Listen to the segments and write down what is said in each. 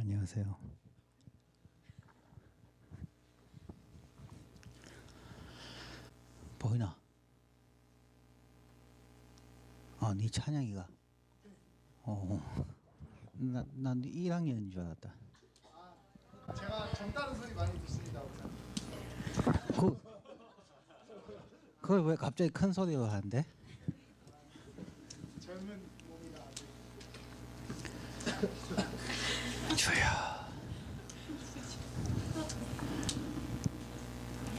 안녕하세요. 보이나? 네 찬양이가. 난 1학년인 줄 알았다. 제가 정다른 소리 많이 듣습니다. 그걸 왜 갑자기 큰 소리로 하는데? 젊은 몸이라 아직. 주여.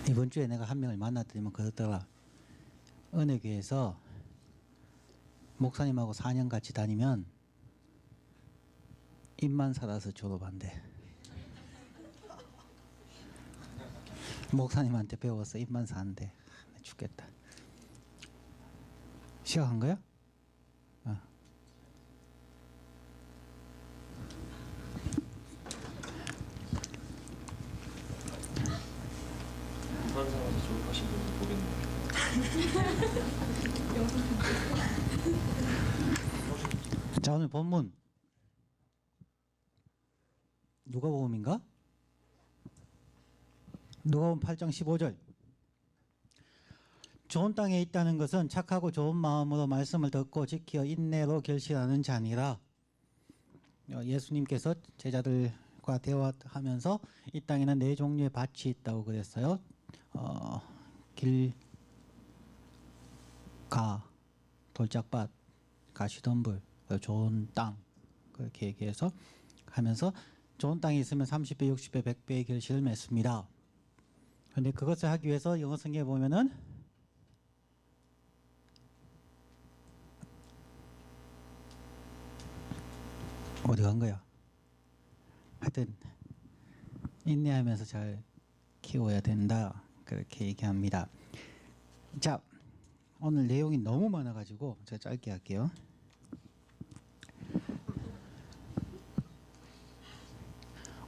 이번 주에 내가 한 명을 만났더니만 그러더라. 은혜교회에서 목사님하고 4년 같이 다니면 입만 살아서 졸업한대. 목사님한테 배워서 입만 사는데 죽겠다. 시작한 거야? 다른 사람한테 졸업하신 분을 보겠네요. 자, 오늘 본문 누가복음인가? 누가복음 8장 15절. 좋은 땅에 있다는 것은 착하고 좋은 마음으로 말씀을 듣고 지켜 인내로 결실하는 자니라. 예수님께서 제자들과 대화하면서 이 땅에는 네 종류의 밭이 있다고 그랬어요. 길가, 돌짝밭, 가시덤불, 좋은 땅, 그렇게 얘기해서 하면서 좋은 땅이 있으면 30배, 60배, 100배의 결실을 맺습니다. 그런데 그것을 하기 위해서 영어 성경에 보면은 어디 간 거야? 하여튼 인내하면서 잘 키워야 된다, 그렇게 얘기합니다. 자, 오늘 내용이 너무 많아가지고 제가 짧게 할게요.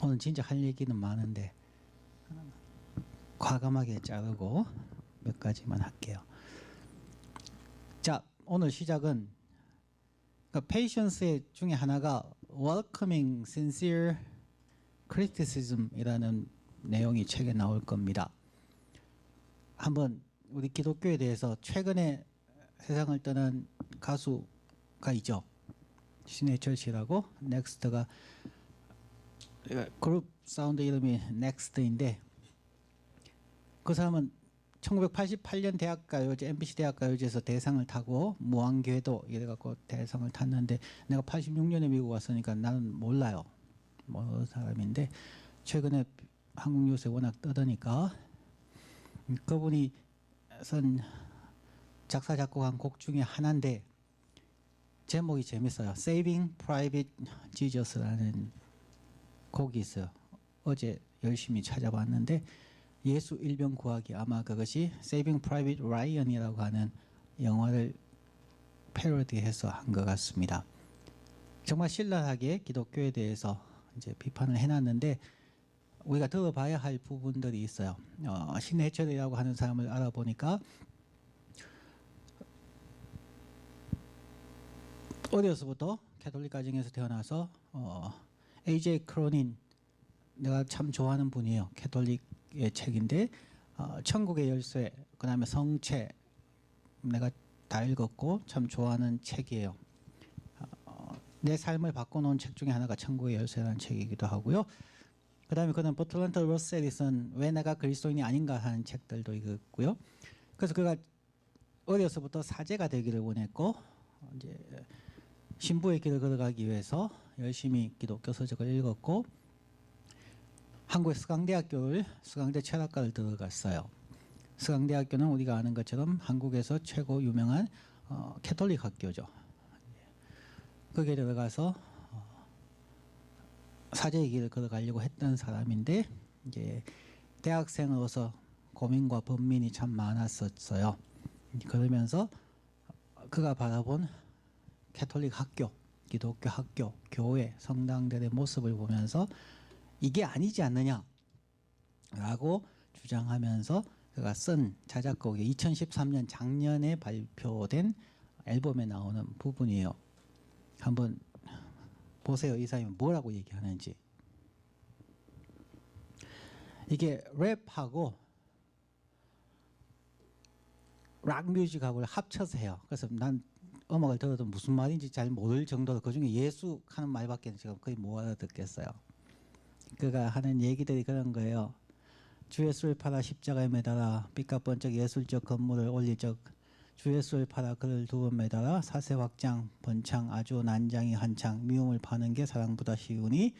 오늘 진짜 할 얘기는 많은데 과감하게 자르고 몇 가지만 할게요. 자, 오늘 시작은 patience 중에 하나가 welcoming sincere criticism이라는 내용이 책에 나올 겁니다. 한번 우리 기독교에 대해서 최근에 세상을 떠난 가수가 있죠. 신해철 씨라고. 넥스트가 그룹 사운드 이름이 넥스트인데, 그 사람은 1988년 대학가요제, MBC 대학가요제에서 대상을 타고 무한궤도 이래갖고 대상을 탔는데, 내가 86년에 미국 왔으니까 나는 몰라요. 모르는 사람인데 최근에 한국 뉴스에 워낙 떠드니까, 그분이 선 작사 작곡한 곡 중에 하나인데 제목이 재밌어요. Saving Private Jesus라는 곡이 있어요. 어제 열심히 찾아봤는데 예수 일병 구하기, 아마 그것이 Saving Private Ryan이라고 하는 영화를 패러디해서 한 것 같습니다. 정말 신랄하게 기독교에 대해서 이제 비판을 해놨는데 우리가 들어봐야 할 부분들이 있어요. 신해철이라고 하는 사람을 알아보니까 어려서부터 캐톨릭 가정에서 태어나서 A.J. 크로닌, 내가 참 좋아하는 분이에요. 캐톨릭의 책인데 천국의 열쇠, 그 다음에 성체, 내가 다 읽었고 참 좋아하는 책이에요. 내 삶을 바꿔놓은 책 중에 하나가 천국의 열쇠라는 책이기도 하고요. 그 다음에 그는 버틀런트 러셀 에디슨 왜 내가 그리스도인이 아닌가 하는 책들도 읽었고요. 그래서 그가 어려서부터 사제가 되기를 원했고 이제 신부의 길을 걸어가기 위해서 열심히 기독교 서적을 읽었고 한국의 수강대 철학과를 들어갔어요. 수강대학교는 우리가 아는 것처럼 한국에서 최고 유명한 캐톨릭 학교죠. 거기에 들어가서 사제의 길을 걸어가려고 했던 사람인데 이제 대학생으로서 고민과 번민이 참 많았었어요. 그러면서 그가 바라본 캐톨릭 학교, 기독교 학교, 교회, 성당들의 모습을 보면서 이게 아니지 않느냐라고 주장하면서 그가 쓴 자작곡이 2013년 작년에 발표된 앨범에 나오는 부분이에요. 한번 보세요. 이 사람이 뭐라고 얘기하는지. 이게 랩하고 락 뮤직하고 합쳐서 해요. 그래서 난 음악을 들어도 무슨 말인지 잘 모를 정도로 그중에 예수 하는 말밖에 지금 거의 못 알아듣겠어요. 그가 하는 얘기들이 그런 거예요. 주 예수를 팔아 십자가에 매달아 삐까번쩍 예술적 건물을 올릴 적 주 예수를 팔아 그를 두 번 매달아 사세 확장 번창 아주 난장이 한창 미움을 파는 게 사랑보다 쉬우니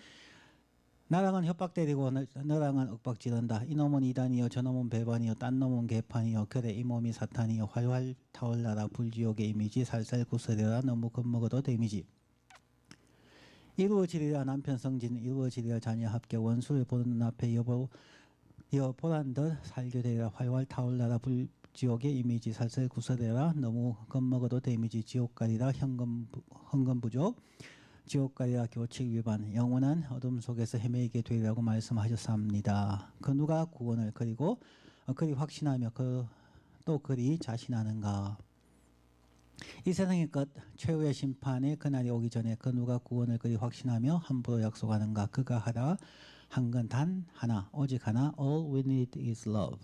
나랑은 협박 때리고 너랑은 윽박 지른다. 이놈은 이단이요 저놈은 배반이요 딴 놈은 개판이요 그래 이 몸이 사탄이요 활활 타올라라 불지옥의 이미지 살살 구슬려라 너무 겁먹어도 데미지 이루어지리라 남편 성진 이루어지리라 자녀 합격 원수를 보는 눈앞에 보란 듯 살게 되리라 활활 타올라라 불지옥의 이미지 살살 구슬려라 너무 겁먹어도 데미지 지옥 가리라 헌금 부족 지옥가리라 교칙 위반 영원한 어둠 속에서 헤매게 되리라고 말씀하셨습니다. 그 누가 구원을 그리고 그리 확신하며 또 그리 자신하는가. 이 세상의 것 최후의 심판의 그날이 오기 전에 그 누가 구원을 그리 확신하며 함부로 약속하는가. 그가 하라 한 건 단 하나 오직 하나 All we need is love.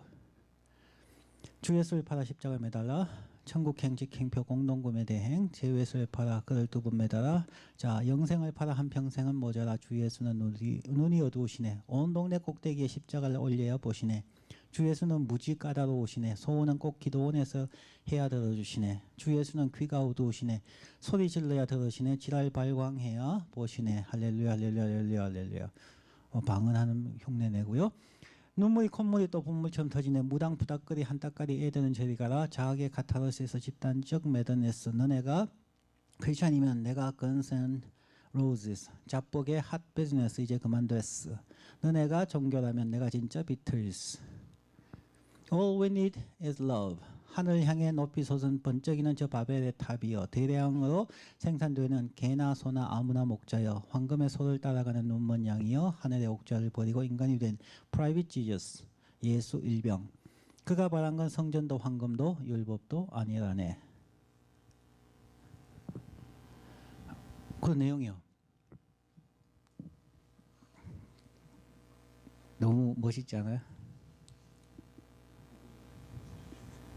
주 예수를 팔아 십자가에 매달라 천국 행직 행표 공동구매 대행 제 예수를 팔아 그를 두 번 매달아 자 영생을 팔아 한 평생은 모자라 주 예수는 눈이 어두우시네 온 동네 꼭대기에 십자가를 올려야 보시네 주 예수는 무지 까다로우시네 소원은 꼭 기도원에서 해야 들어주시네 주 예수는 귀가 어두우시네 소리 질러야 들으시네 지랄 발광해야 보시네 할렐루야 할렐루야 할렐루야 할렐루야 방언하는 흉내 내고요. 눈물이 콧물이 또 분물처럼 터지네 무당 부닥거리 한따까리 애드는 저리 가라 자학의 카타르시에서 집단적 매드네스 너네가 크리스찬이면 내가 건센 로즈스 잡복의 핫 비즈니스 이제 그만됐어 너네가 종교라면 내가 진짜 비틀스 All we need is love 하늘 향해 높이 솟은 번쩍이는 저 바벨의 탑이여 대량으로 생산되는 개나 소나 아무나 목자여 황금의 소를 따라가는 눈먼 양이여 하늘의 옥좌를 버리고 인간이 된 프라이빗 지저스 예수 일병 그가 바란 건 성전도 황금도 율법도 아니라네. 그 내용이요. 너무 멋있지 않아요?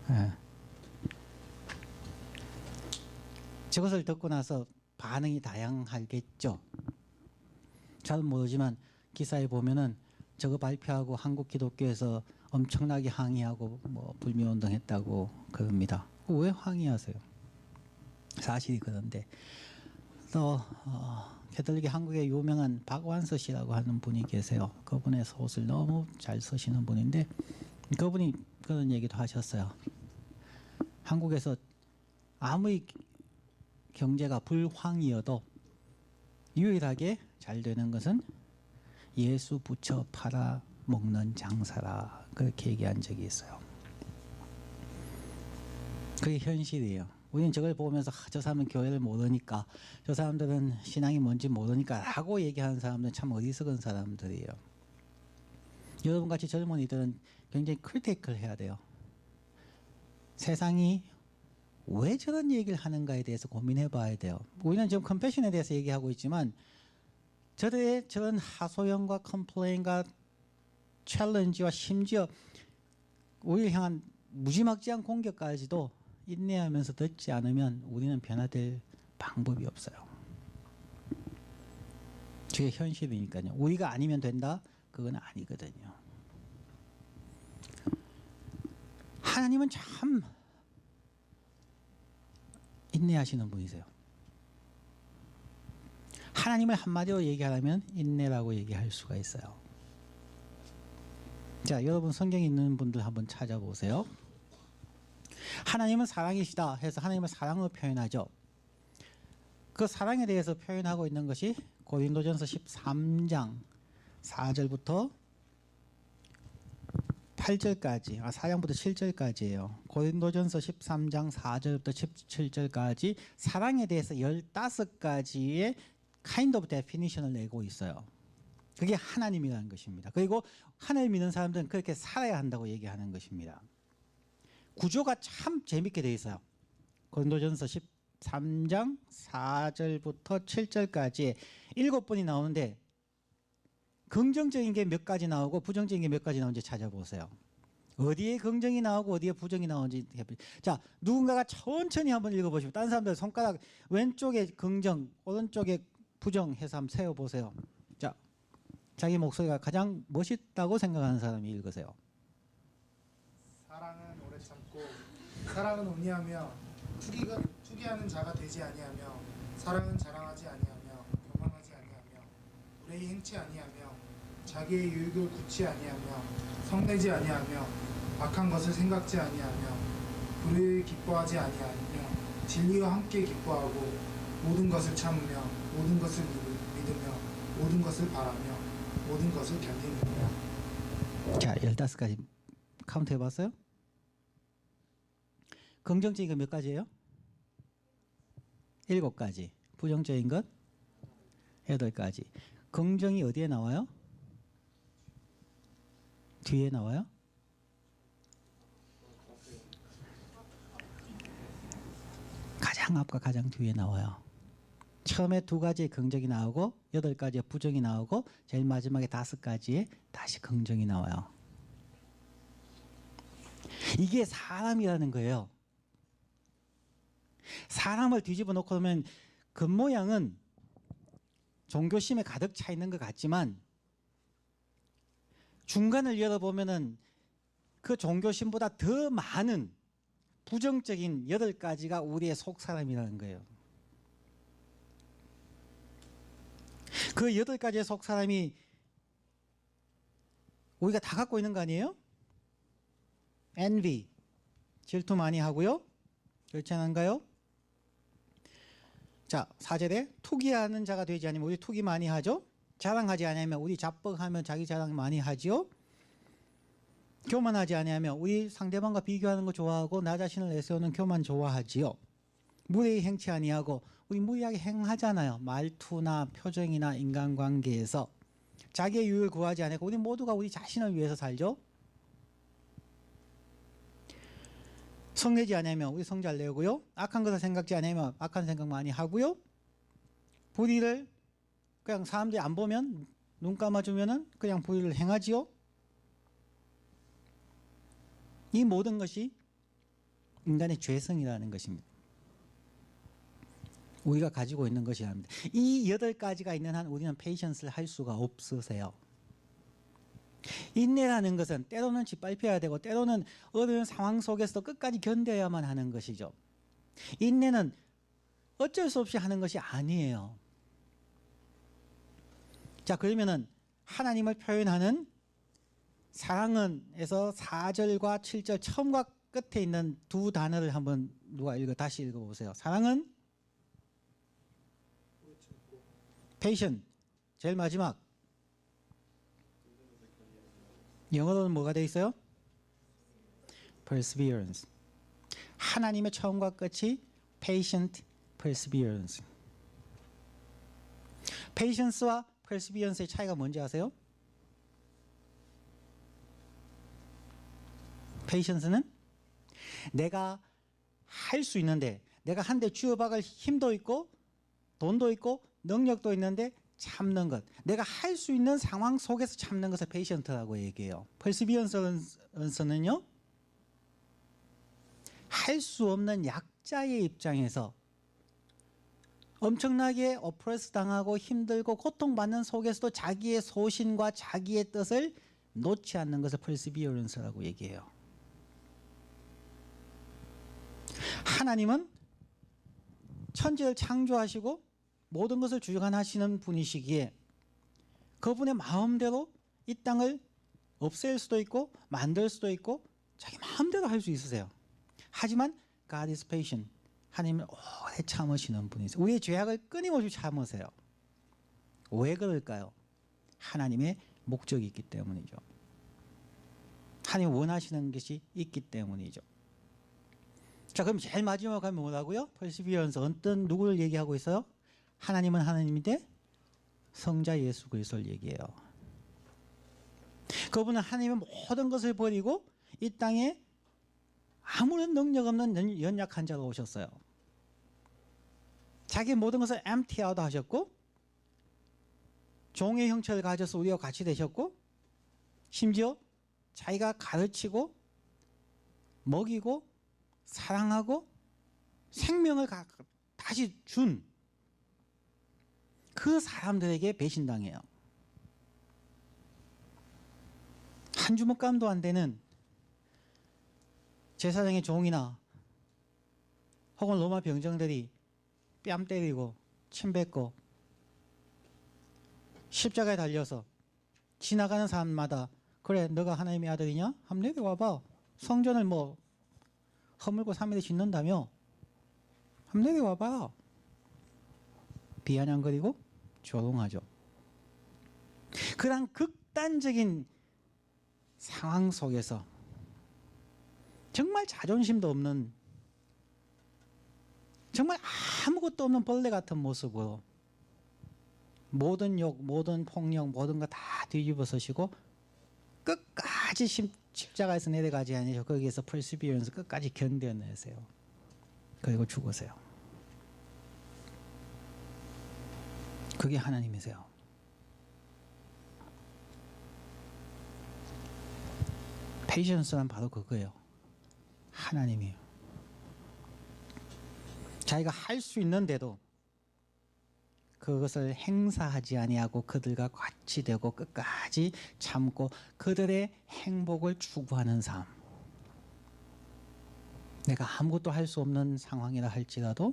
네. 저것을 듣고 나서 반응이 다양하겠죠. 잘은 모르지만 기사에 보면은 저거 발표하고 한국 기독교에서 엄청나게 항의하고 뭐 불매운동했다고 그럽니다. 왜 항의하세요? 사실이 그런데 또 캐톨릭의 한국에 유명한 박완서 씨라고 하는 분이 계세요. 그분의 소설 너무 잘 쓰시는 분인데 그분이 그런 얘기도 하셨어요. 한국에서 아무리 경제가 불황이어도 유일하게 잘 되는 것은 예수 붙여 팔아 먹는 장사라 그렇게 얘기한 적이 있어요. 그게 현실이에요. 우리는 저걸 보면서 저 사람은 교회를 모르니까 저 사람들은 신앙이 뭔지 모르니까 라고 얘기하는 사람들은 참 어리석은 사람들이에요. 여러분같이 젊은이들은 굉장히 크리티컬 해야 돼요. 세상이 왜 저런 얘기를 하는가에 대해서 고민해 봐야 돼요. 우리는 지금 컴패션에 대해서 얘기하고 있지만 저런 하소연과 컴플레인과 챌린지와 심지어 우리를 향한 무지막지한 공격까지도 인내하면서 듣지 않으면 우리는 변화될 방법이 없어요. 그게 현실이니까요. 우리가 아니면 된다? 그건 아니거든요. 하나님은 참 인내하시는 분이세요. 하나님을 한마디로 얘기하려면 인내라고 얘기할 수가 있어요. 자, 여러분 성경 있는 분들 한번 찾아보세요. 하나님은 사랑이시다 해서 하나님은 사랑으로 표현하죠. 그 사랑에 대해서 표현하고 있는 것이 고린도전서 13장 4절부터 8절까지 4장부터 7절까지예요. 고린도전서 13장 4절부터 17절까지 사랑에 대해서 15가지의 kind of definition을 내고 있어요. 그게 하나님이라는 것입니다. 그리고 하나님 믿는 사람들은 그렇게 살아야 한다고 얘기하는 것입니다. 구조가 참 재밌게 되어 있어요. 고린도전서 13장 4절부터 7절까지 7번이 나오는데 긍정적인 게 몇 가지 나오고 부정적인 게 몇 가지 나오는지 찾아보세요. 어디에 긍정이 나오고 어디에 부정이 나오는지 해보세요. 자, 누군가가 천천히 한번 읽어보시고 다른 사람들 손가락 왼쪽에 긍정, 오른쪽에 부정 해서 한번 세어보세요. 자, 자기 목소리가 가장 멋있다고 생각하는 사람이 읽으세요. 사랑은 오래 참고 사랑은 온유하며 투기하는 자가 되지 아니하며 사랑은 자랑하지 아니하며 교만하지 아니하며 불의히 행치 아니하며 자기의 유익을 굳지 아니하며 성내지 아니하며 악한 것을 생각지 아니하며 불의를 기뻐하지 아니하며 진리와 함께 기뻐하고 모든 것을 참으며 모든 것을 믿으며 모든 것을 바라며 모든 것을 견디느니라. 자, 15가지 카운트 해봤어요? 긍정적인 건 몇 가지예요? 7가지. 부정적인 것 8가지. 긍정이 어디에 나와요? 뒤에 나와요? 가장 앞과 가장 뒤에 나와요. 처음에 2가지의 긍정이 나오고 8가지의 부정이 나오고 제일 마지막에 5가지의 다시 긍정이 나와요. 이게 사람이라는 거예요. 사람을 뒤집어 놓고 보면 겉모양은 종교심에 가득 차 있는 것 같지만 중간을 열어보면은 그 종교심보다 더 많은 부정적인 8가지가 우리의 속 사람이라는 거예요. 그 8가지의 속 사람이 우리가 다 갖고 있는 거 아니에요? envy, 질투 많이 하고요. 그렇지 않은가요? 자, 4절에 투기하는 자가 되지 않으면 우리 투기 많이 하죠. 자랑하지 않으면 우리 자뻑하면 자기 자랑 많이 하지요. 교만하지 않으면 우리 상대방과 비교하는 거 좋아하고 나 자신을 내세우는 교만 좋아하지요. 무례히 행치 아니하고 우리 무리하게 행하잖아요. 말투나 표정이나 인간관계에서 자기의 유익을 구하지 않고 우리 모두가 우리 자신을 위해서 살죠. 성내지 않으면 우리 성 잘 내고요. 악한 것을 생각지 않으면 악한 생각 많이 하고요. 불의를 그냥 사람들이 안 보면 눈 감아주면은 그냥 불의를 행하지요. 이 모든 것이 인간의 죄성이라는 것입니다. 우리가 가지고 있는 것이랍니다. 이 8가지가 있는 한 우리는 페이션스를 할 수가 없으세요. 인내라는 것은 때로는 짓밟혀야 되고 때로는 어려운 상황 속에서도 끝까지 견뎌야만 하는 것이죠. 인내는 어쩔 수 없이 하는 것이 아니에요. 자, 그러면은 하나님을 표현하는 사랑은에서 4절과 7절 처음과 끝에 있는 2 단어를 한번 누가 다시 읽어보세요. 사랑은 patient, 제일 마지막 영어로는 뭐가 돼 있어요? perseverance. 하나님의 처음과 끝이 patient, perseverance. patience와 perseverance의 차이가 뭔지 아세요? patience는 내가 할 수 있는데 내가 한 대 쥐어박을 힘도 있고 돈도 있고 능력도 있는데 참는 것. 내가 할 수 있는 상황 속에서 참는 것을 patient라고 얘기해요. perseverance는요. 할 수 없는 약자의 입장에서 엄청나게 oppress 당하고 힘들고 고통받는 속에서도 자기의 소신과 자기의 뜻을 놓지 않는 것을 perseverance라고 얘기해요. 하나님은 천지를 창조하시고 모든 것을 주관하시는 분이시기에 그분의 마음대로 이 땅을 없앨 수도 있고 만들 수도 있고 자기 마음대로 할 수 있으세요. 하지만 God is patient. 하나님은 오래 참으시는 분이세요. 우리의 죄악을 끊임없이 참으세요. 왜 그럴까요? 하나님의 목적이 있기 때문이죠. 하나님 원하시는 것이 있기 때문이죠. 자, 그럼 제일 마지막 가면 뭐라고요? perseverance. 어떤 누구를 얘기하고 있어요? 하나님은 하나님인데 성자 예수 그리스도를 얘기해요. 그분은 하나님의 모든 것을 버리고 이 땅에 아무런 능력 없는 연약한 자로 오셨어요. 자기 모든 것을 empty out 하셨고 종의 형체를 가져서 우리와 같이 되셨고 심지어 자기가 가르치고 먹이고 사랑하고 생명을 다시 준 그 사람들에게 배신당해요. 한 주먹감도 안 되는 제사장의 종이나 혹은 로마 병정들이 뺨 때리고 침 뱉고 십자가에 달려서 지나가는 사람마다 그래 너가 하나님의 아들이냐? 한번 내려와봐. 성전을 뭐 허물고 3일에 짓는다며? 한번 내려와봐. 비아냥거리고 조롱하죠. 그런 극단적인 상황 속에서 정말 자존심도 없는 정말 아무것도 없는 벌레 같은 모습으로 모든 욕, 모든 폭력, 모든 거 다 뒤집어 서시고 끝까지 십자가에서 내려가지 아니죠. 거기에서 perseverance 끝까지 견뎌내세요. 그리고 죽으세요. 그게 하나님이세요. 페이션스란 바로 그거예요. 하나님이에요. 자기가 할 수 있는데도 그것을 행사하지 아니하고 그들과 같이 되고 끝까지 참고 그들의 행복을 추구하는 삶. 내가 아무것도 할 수 없는 상황이라 할지라도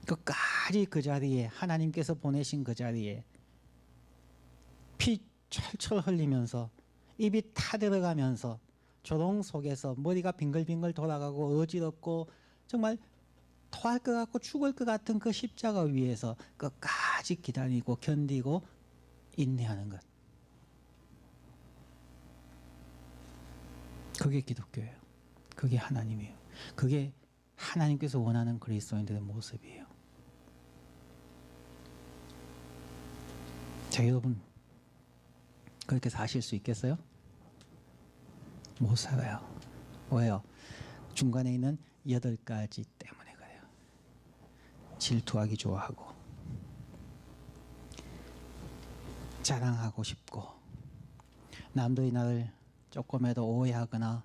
끝까지 그 자리에 하나님께서 보내신 그 자리에 피 철철 흘리면서 입이 타들어가면서 조롱 속에서 머리가 빙글빙글 돌아가고 어지럽고 정말 토할 것 같고 죽을 것 같은 그 십자가 위에서 끝까지 기다리고 견디고 인내하는 것. 그게 기독교예요. 그게 하나님이에요. 그게 하나님께서 원하는 그리스도인들의 모습이에요. 자, 여러분 그렇게 사실 수 있겠어요? 못 살아요. 왜요? 중간에 있는 8가지 때문에 그래요. 질투하기 좋아하고 자랑하고 싶고 남들이 나를 조금이라도 오해하거나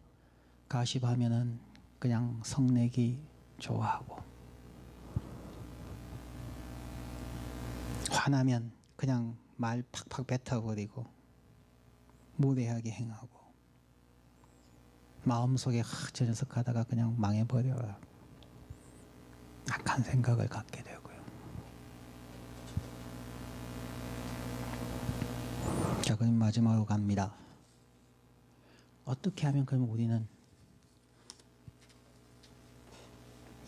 가십하면은 그냥 성내기 좋아하고 화나면 그냥 말 팍팍 뱉어버리고 무례하게 행하고 마음속에 저 녀석 하다가 그냥 망해버려라 악한 생각을 갖게 되고요. 자, 그럼 마지막으로 갑니다. 어떻게 하면 그럼 우리는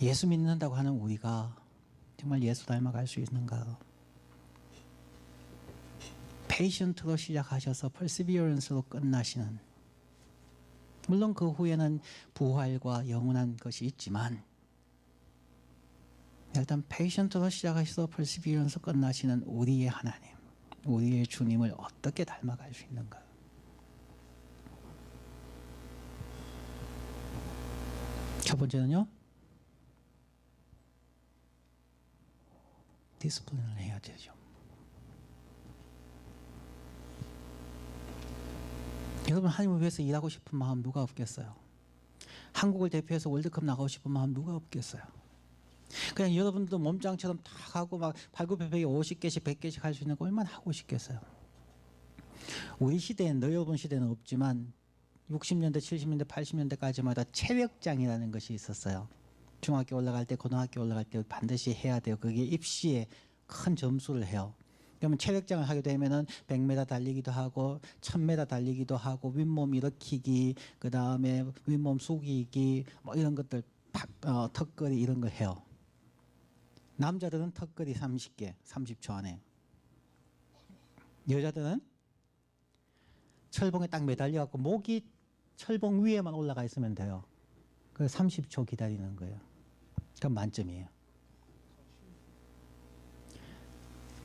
예수 믿는다고 하는 우리가 정말 예수 닮아갈 수 있는가? 페이션트로 시작하셔서 perseverance로 끝나시는, 물론 그 후에는 부활과 영원한 것이 있지만 일단 페이션트로 시작하셔서 perseverance로 끝나시는 우리의 하나님, 우리의 주님을 어떻게 닮아갈 수 있는가? 첫 번째는요, 디스플린을 해야 되죠. 여러분, 하나님을 위해서 일하고 싶은 마음 누가 없겠어요? 한국을 대표해서 월드컵 나가고 싶은 마음 누가 없겠어요? 그냥 여러분도 몸짱처럼 다 하고 막 발굽혀펴기 50개씩 100개씩 할 수 있는 거 얼마나 하고 싶겠어요? 우리 시대엔, 여러분 시대는 없지만 60년대, 70년대, 80년대까지마다 체력장이라는 것이 있었어요. 중학교 올라갈 때, 고등학교 올라갈 때 반드시 해야 돼요. 그게 입시에 큰 점수를 해요. 그러면 체력장을 하게 되면은 100m 달리기도 하고 1000m 달리기도 하고 윗몸 일으키기, 그 다음에 윗몸 숙이기, 뭐 이런 것들, 턱걸이 이런 걸 해요. 남자들은 턱걸이 30개, 30초 안에. 여자들은 철봉에 딱 매달려 갖고 목이 철봉 위에만 올라가 있으면 돼요. 그 30초 기다리는 거예요. 그럼 만점이에요.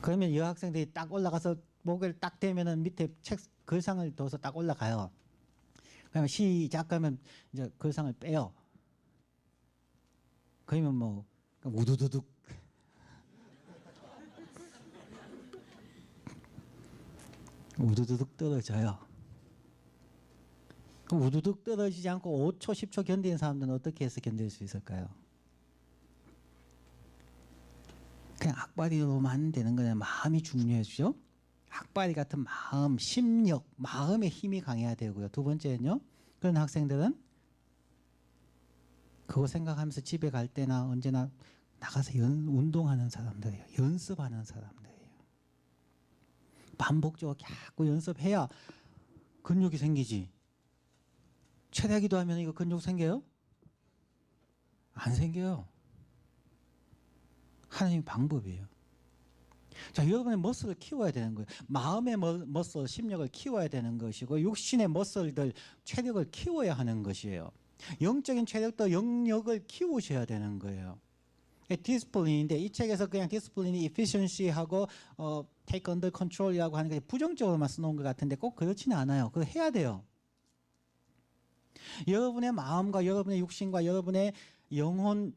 그러면 여학생들이 딱 올라가서 목을 딱 대면은 밑에 책 글상을 둬서 딱 올라가요. 그러면 시작 하면 이제 글상을 빼요. 그러면 뭐 우두두둑 우두둑 떨어져요. 우두둑 떨어지지 않고 5초, 10초 견디는 사람들은 어떻게 해서 견딜 수 있을까요? 그냥 악바리로만 되는 거냐. 마음이 중요해지죠. 악바리 같은 마음, 심력, 마음의 힘이 강해야 되고요. 두 번째는요. 그런 학생들은 그거 생각하면서 집에 갈 때나 언제나 나가서 운동하는 사람들이에요. 연습하는 사람들이에요. 반복적으로 자꾸 연습해야 근육이 생기지. 최대 기도하면 이거 근육 생겨요? 안 생겨요. 하나님의 방법이에요. 자, 여러분의 머슬을 키워야 되는 거예요. 마음의 머슬, 심력을 키워야 되는 것이고 육신의 머슬들, 체력을 키워야 하는 것이에요. 영적인 체력도 영역을 키우셔야 되는 거예요. 디스플린인데 이 책에서 그냥 디스플린이 efficiency하고 take under control이라고 하는 게 부정적으로만 써놓은 것 같은데 꼭 그렇지는 않아요. 그거 해야 돼요. 여러분의 마음과 여러분의 육신과 여러분의 영혼을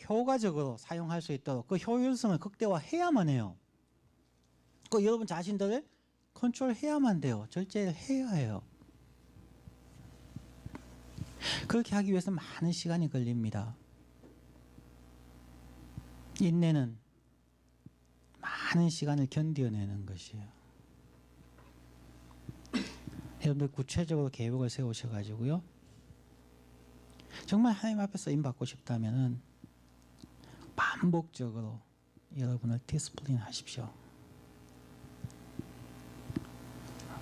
효과적으로 사용할 수 있도록 그 효율성을 극대화해야만 해요. 그 여러분 자신들을 컨트롤해야만 돼요. 절제를 해야 해요. 그렇게 하기 위해서 많은 시간이 걸립니다. 인내는 많은 시간을 견뎌내는 것이에요. 여러분들 구체적으로 계획을 세우셔가지고요. 정말 하나님 앞에 쓰임 받고 싶다면은 반복적으로 여러분을 디스플린 하십시오.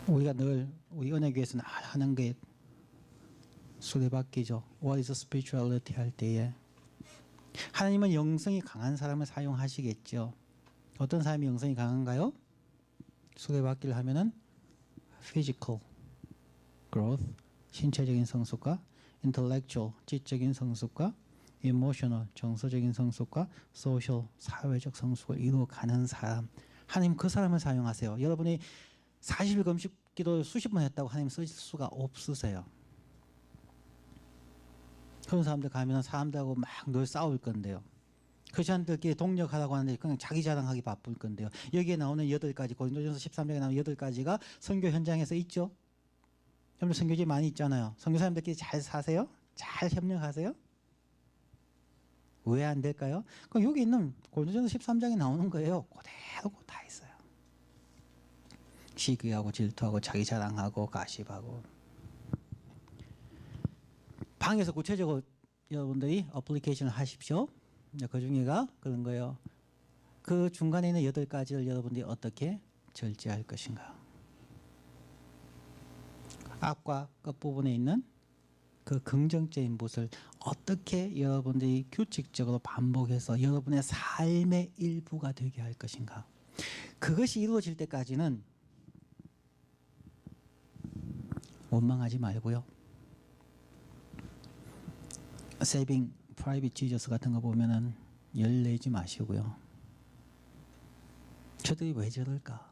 우리가 늘 우리 은혜교회에서 늘 하는 게 수레바퀴죠. What is spirituality 할 때에 하나님은 영성이 강한 사람을 사용하시겠죠. 어떤 사람이 영성이 강한가요? 수레바퀴를 하면은 physical growth, 신체적인 성숙과 intellectual, 지적인 성숙과 emotional, 정서적인 성숙과 social, 사회적 성숙을 이루어가는 사람. 하나님 그 사람을 사용하세요. 여러분이 40일 금식 기도 수십 번 했다고 하나님 쓰실 수가 없으세요. 그런 사람들 가면 사람들하고 막 늘 싸울 건데요. 그 사람들끼리 동력하라고 하는데 그냥 자기 자랑하기 바쁠 건데요. 여기에 나오는 8가지, 고린도전서 13장에 나오는 8가지가 선교 현장에서 있죠. 여러분 선교지 많이 있잖아요. 선교 사람들끼리 잘 사세요? 잘 협력하세요? 왜 안 될까요? 그럼 여기 있는 고린도전서 13장에 나오는 거예요. 그대로 다 있어요. 시기하고 질투하고 자기 자랑하고 가십하고. 방에서 구체적으로 여러분들이 어플리케이션을 하십시오. 그 중에가 그런 거예요. 그 중간에 있는 8가지를 여러분들이 어떻게 절제할 것인가. 앞과 끝부분에 있는 그 긍정적인 것을 어떻게 여러분들이 규칙적으로 반복해서 여러분의 삶의 일부가 되게 할 것인가. 그것이 이루어질 때까지는 원망하지 말고요. 세이빙 프라이빗 지저스 같은 거 보면은 열내지 마시고요. 저들이 왜 저럴까?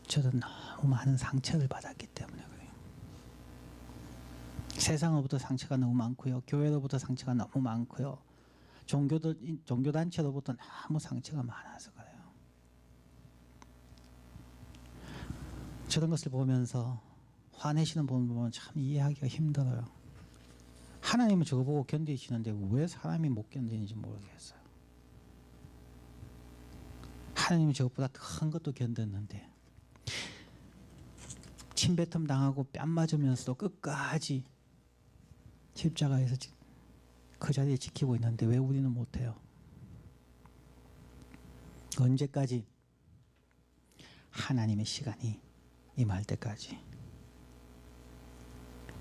저는 너무 많은 상처를 받았기 때문에 그래요. 세상으로부터 상처가 너무 많고요. 교회로부터 상처가 너무 많고요. 종교단체로부터 너무 상처가 많아서 그래요. 저런 것을 보면서 화내시는 분 보면 참 이해하기가 힘들어요. 하나님은 저거 보고 견디시는데 왜 사람이 못 견디는지 모르겠어요. 하나님은 저것보다 큰 것도 견뎠는데 침뱉음 당하고 뺨 맞으면서도 끝까지 십자가에서 그 자리에 지키고 있는데 왜 우리는 못해요? 언제까지? 하나님의 시간이 임할 때까지.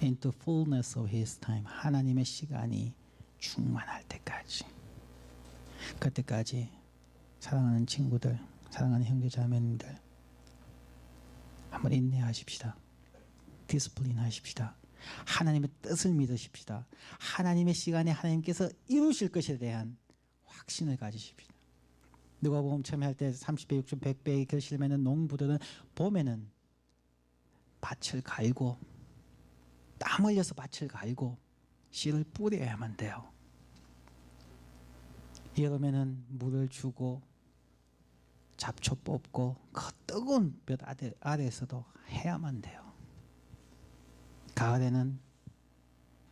Into fullness of His time. 하나님의 시간이 충만할 때까지. 그때까지 사랑하는 친구들, 사랑하는 형제자매님들 한번 인내하십시다. 디스플린 하십시다. 하나님의 뜻을 믿으십시다. 하나님의 시간에 하나님께서 이루실 것에 대한 확신을 가지십시다. 누가복음 처음에 할 때 30배, 60배, 100배의 결실을 맺는 농부들은 봄에는 밭을 갈고 땀 흘려서 밭을 갈고 씨를 뿌려야만 돼요. 여름에는 물을 주고 잡초 뽑고 그 뜨거운 볕 아래에서도 해야만 돼요. 가을에는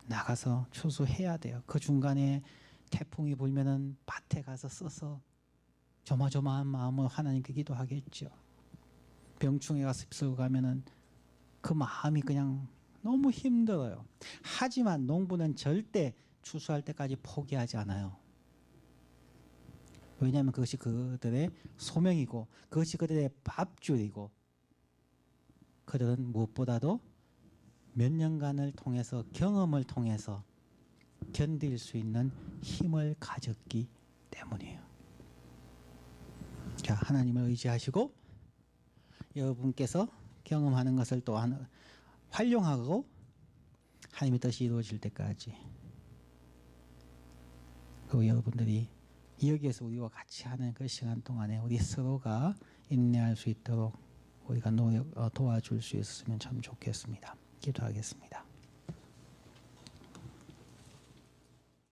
나가서 추수해야 돼요. 그 중간에 태풍이 불면은 밭에 가서 써서 조마조마한 마음으로 하나님께 기도하겠죠. 병충해가 휩쓸고 가면은 그 마음이 그냥 너무 힘들어요. 하지만 농부는 절대 추수할 때까지 포기하지 않아요. 왜냐하면 그것이 그들의 소명이고 그것이 그들의 밥줄이고 그들은 무엇보다도 몇 년간을 통해서 경험을 통해서 견딜 수 있는 힘을 가졌기 때문이에요. 자, 하나님을 의지하시고 여러분께서 경험하는 것을 또한 활용하고 하나님의 뜻이 이루어질 때까지 그리고 여러분들이 여기에서 우리와 같이 하는 그 시간 동안에 우리 서로가 인내할 수 있도록 우리가 도와줄 수 있었으면 참 좋겠습니다. 기도하겠습니다.